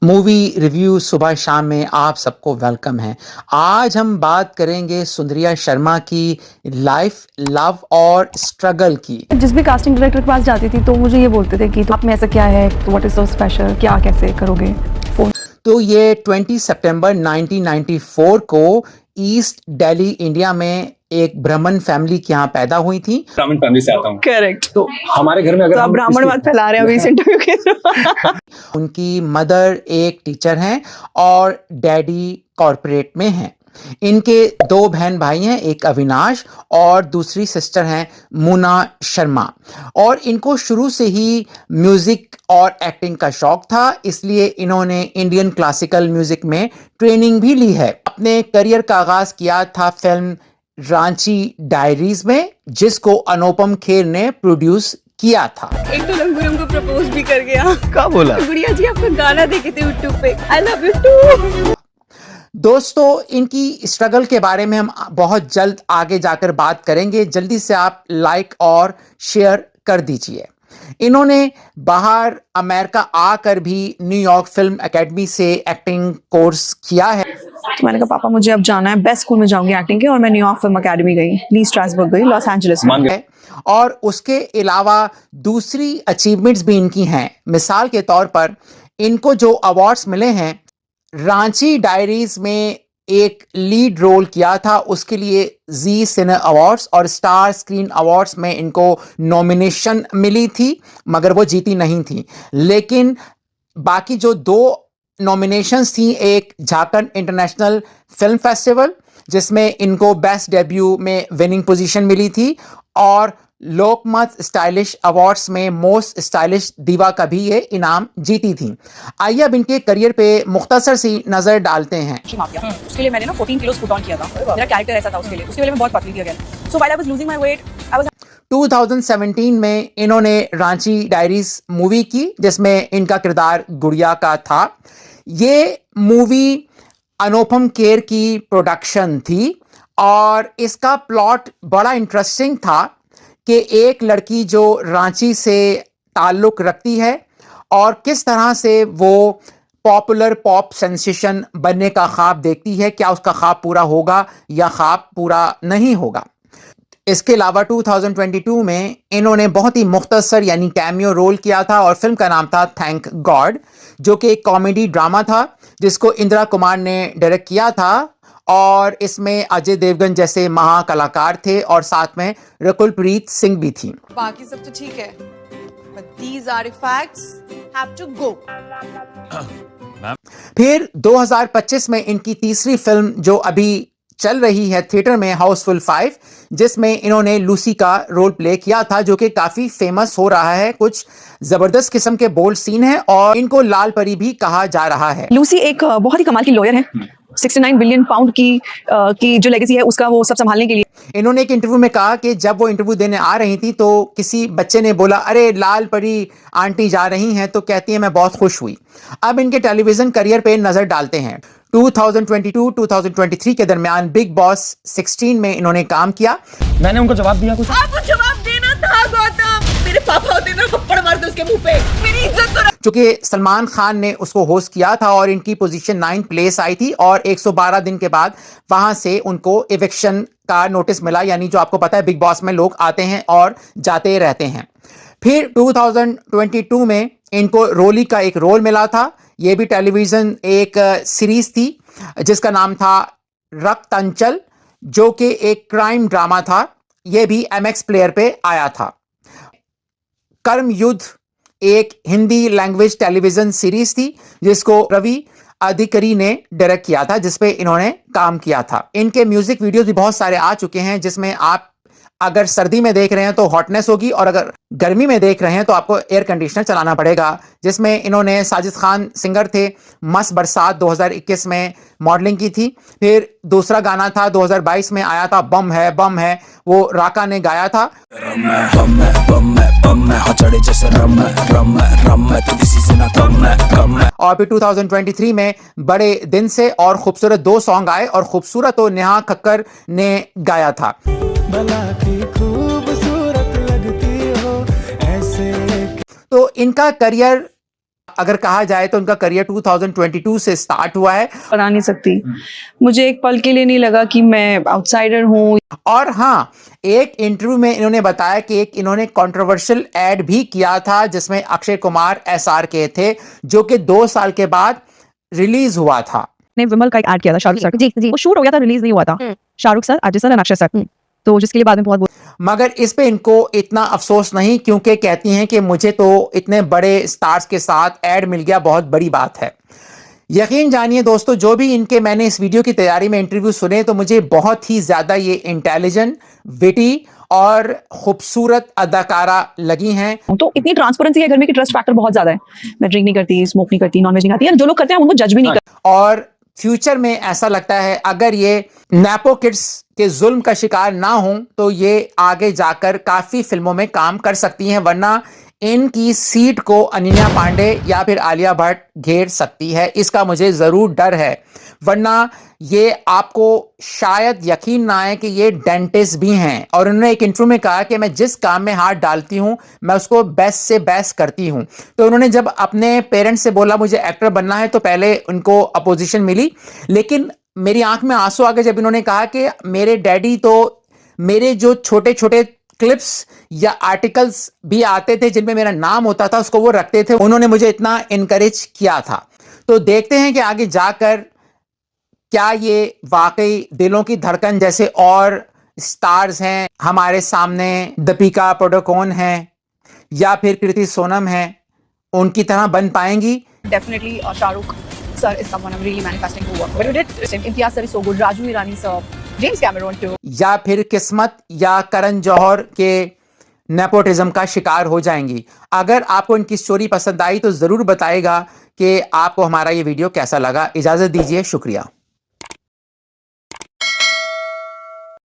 Movie review सुबह शाम में आप सबको वेलकम है। आज हम बात करेंगे सुंदरिया शर्मा की लाइफ, लव और स्ट्रगल की। जिस भी कास्टिंग डायरेक्टर के पास जाती थी तो मुझे ये बोलते थे कि तो आप में ऐसा क्या है, तो व्हाट इज सो स्पेशल, क्या कैसे करोगे। तो ये 20 सितंबर 1994 को ईस्ट दिल्ली इंडिया में एक ब्राह्मण फैमिली के यहाँ पैदा हुई थी। ब्राह्मण फैमिली से आता हूँ। करेक्ट। तो हमारे घर में अगर तो आप ब्राह्मण बात फैला रहे हैं अभी इस इंटरव्यू के थ्रू। उनकी मदर एक टीचर हैं और डैडी कॉरपोरेट में हैं। इनके दो बहन भाई हैं, एक अविनाश और दूसरी सिस्टर हैं मुना शर्मा। और इनको शुरू से ही म्यूजिक और एक्टिंग का शौक था, इसलिए इन्होंने इंडियन क्लासिकल म्यूजिक में ट्रेनिंग भी ली है। अपने करियर का आगाज किया था फिल्म रांची डायरीज में, जिसको अनुपम खेर ने प्रोड्यूस किया था। एक तो लंगूर हमको प्रपोज भी कर गया। क्या बोला? गुड़िया जी आपका गाना देखे थे यूट्यूब पे, आई लव यू टू। दोस्तों, इनकी स्ट्रगल के बारे में हम बहुत जल्द आगे जाकर बात करेंगे। जल्दी से आप लाइक और शेयर कर दीजिए। इन्होंने बाहर अमेरिका आकर भी न्यूयॉर्क फिल्म एकेडमी से एक्टिंग कोर्स किया है। तो मैंने कहा पापा मुझे अब जाना है, बेस्ट स्कूल में जाऊंगी एक्टिंग के, और मैं न्यूयॉर्क फिल्म एकेडमी गई, ली स्ट्रासबर्ग गई, लॉस एंजलिस में। और उसके अलावा दूसरी अचीवमेंट्स भी इनकी हैं। मिसाल के तौर पर इनको जो अवार्ड्स मिले हैं, रांची डायरीज में एक लीड रोल किया था, उसके लिए जी सिने अवार्ड्स और स्टार स्क्रीन अवार्ड्स में इनको नॉमिनेशन मिली थी, मगर वो जीती नहीं थी। लेकिन बाकी जो दो नॉमिनेशंस थी, एक झारखंड इंटरनेशनल फिल्म फेस्टिवल जिसमें इनको बेस्ट डेब्यू में विनिंग पोजीशन मिली थी, और लोकमत स्टाइलिश अवार्ड्स में मोस्ट स्टाइलिश दीवा का भी ये इनाम जीती थी। आइए अब इनके करियर पे मुख्तसर सी नजर डालते हैं। उसके लिए मैंने ना 14 किलो पुट ऑन किया था, मेरा कैरेक्टर ऐसा था उसके लिए मैं बहुत पतली थी again. So while I was losing my weight, I was 2017 में इन्होंने रांची डायरीज मूवी की, जिसमें इनका किरदार गुड़िया का था। ये मूवी अनुपम खेर की प्रोडक्शन थी और इसका प्लॉट बड़ा इंटरेस्टिंग था कि एक लड़की जो रांची से ताल्लुक रखती है और किस तरह से वो पॉपुलर पॉप सेंसेशन बनने का ख्वाब देखती है। क्या उसका ख्वाब पूरा होगा या ख्वाब पूरा नहीं होगा। इसके अलावा 2022 में इन्होंने बहुत ही मुख्तसर यानी कैमियो रोल किया था और फिल्म का नाम था थैंक गॉड, जो कि एक कॉमेडी ड्रामा था जिसको इंदिरा कुमार ने डायरेक्ट किया था। और इसमें अजय देवगन जैसे महाकलाकार थे और साथ में रकुलप्रीत सिंह भी थी। बाकी सब तो ठीक है, but these artifacts have to go. फिर 2025 में इनकी तीसरी फिल्म जो अभी चल रही है थिएटर में, हाउसफुल 5, जिसमें इन्होंने लूसी का रोल प्ले किया था, जो कि काफी फेमस हो रहा है। कुछ जबरदस्त किस्म के बोल्ड सीन है और इनको लाल परी भी कहा जा रहा है। लूसी एक बहुत ही कमाल की लॉयर है, 69 बिलियन पाउंड की जो लेगेसी है उसका वो सब संभालने के लिए। इन्होंने एक इंटरव्यू में कहा कि जब वो इंटरव्यू देने आ रही थी तो किसी बच्चे ने बोला, अरे लाल परी आंटी जा रही हैं, तो कहती है मैं बहुत खुश हुई। अब इनके टेलीविजन करियर पे नजर डालते हैं। 2022-2023 के दरमियान बिग बॉस 16 में इन्होंने काम किया। मैंने उनको जवाब दिया कुछ। आपको जवाब देना था गौतम, मेरे पापा होते ना थप्पड़ मार दो उसके मुंह पे, मेरी इज्जत तो। चूंकि सलमान खान ने उसको होस्ट किया था और इनकी पोजीशन 9 प्लेस आई थी और 112 दिन के बाद वहां से उनको इविक्शन का नोटिस मिला। यानी जो आपको पता है बिग बॉस में लोग आते हैं और जाते रहते हैं। फिर 2022 में इनको रोली का एक रोल मिला था। यह भी टेलीविजन एक सीरीज थी जिसका नाम था रक्तंचल, जो कि एक क्राइम ड्रामा था। यह भी MX प्लेयर पे आया था। कर्म युद्ध एक हिंदी लैंग्वेज टेलीविजन सीरीज थी जिसको रवि अधिकारी ने डायरेक्ट किया था, जिसपे इन्होंने काम किया था। इनके म्यूजिक वीडियोस भी बहुत सारे आ चुके हैं, जिसमें आप अगर सर्दी में देख रहे हैं तो हॉटनेस होगी और अगर गर्मी में देख रहे हैं तो आपको एयर कंडीशनर चलाना पड़ेगा। जिसमें इन्होंने साजिद खान सिंगर थे, मस्त बरसात 2021 में मॉडलिंग की थी। फिर दूसरा गाना था 2022 में आया था, बम है, वो राका ने गाया था। और फिर 2023 में बड़े दिन से और खूबसूरत 2 सॉन्ग आए और खूबसूरत तो नेहा कक्कर ने गाया था। खूबसूरत लगती हो ऐसे। तो इनका करियर अगर कहा जाए तो उनका करियर 2022 से स्टार्ट हुआ है। बना नहीं सकती। मुझे एक पल के लिए नहीं लगा कि मैं आउटसाइडर हूँ। और हाँ, एक इंटरव्यू में इन्होंने बताया कि इन्होंने कंट्रोवर्शियल एड भी किया था जिसमें अक्षय कुमार SRK थे, जो कि 2 साल के बाद रिलीज हुआ था। ने विमल का एक ऐड किया था शाहरुख सर। जी वो शूट हो गया था, रिलीज नहीं हुआ था। शाहरुख सर, अजय सर और अक्षय सर, तो जिसके लिए बाद में बहुत मगर इस पे इनको इतना अफसोस नहीं, क्योंकि कहती हैं कि मुझे तो इतने बड़े स्टार्स के साथ ऐड मिल गया, बहुत बड़ी बात है। यकीन जानिए दोस्तों, जो भी इनके मैंने इस वीडियो की तैयारी में इंटरव्यू सुने तो मुझे बहुत ही ज्यादा ये इंटेलिजेंट, विटी और खूबसूरत अदाकारा लगी हैं। तो इतनी ट्रांसपेरेंसी है घर में कि ट्रस्ट फैक्टर बहुत ज्यादा है। मैं ड्रिंक नहीं करती, स्मोक नहीं करती, नॉनवेज नहीं खाती, और जो लोग करते हैं उनको जज भी नहीं करते। और फ्यूचर में ऐसा लगता है अगर ये नेपो किड्स के जुल्म का शिकार ना हो तो ये आगे जाकर काफी फिल्मों में काम कर सकती हैं, वरना इनकी सीट को अनन्या पांडे या फिर आलिया भट्ट घेर सकती है, इसका मुझे जरूर डर है। वरना ये आपको शायद यकीन ना आए कि ये डेंटिस्ट भी हैं, और उन्होंने एक इंटरव्यू में कहा कि मैं जिस काम में हाथ डालती हूं मैं उसको बेस्ट से बेस्ट करती हूं। तो उन्होंने जब अपने पेरेंट्स से बोला मुझे एक्टर बनना है तो पहले उनको अपोजिशन मिली, लेकिन मेरी आंख में आंसू आ गए जब इन्होंने कहा कि मेरे डैडी तो मेरे जो छोटे छोटे क्लिप्स या आर्टिकल्स भी आते थे जिनमें मेरा नाम होता था उसको वो रखते थे, उन्होंने मुझे इतना इनकरेज किया था। तो देखते हैं कि आगे जाकर क्या ये वाकई दिलों की धड़कन जैसे और स्टार्स हैं हमारे सामने, दीपिका पादुकोण हैं या फिर कृति सोनम हैं, उनकी तरह बन पाएंगी। Definitely, Shahrukh sir is someone I'm really manifesting to work with. But you did, Imtiaz sir is so good, Raju Irani sir, James Cameron too. या फिर किस्मत या करण जौहर के नेपोटिज्म का शिकार हो जाएंगी। अगर आपको इनकी स्टोरी पसंद आई तो जरूर बताएगा कि आपको हमारा ये वीडियो कैसा लगा। इजाजत दीजिए, शुक्रिया।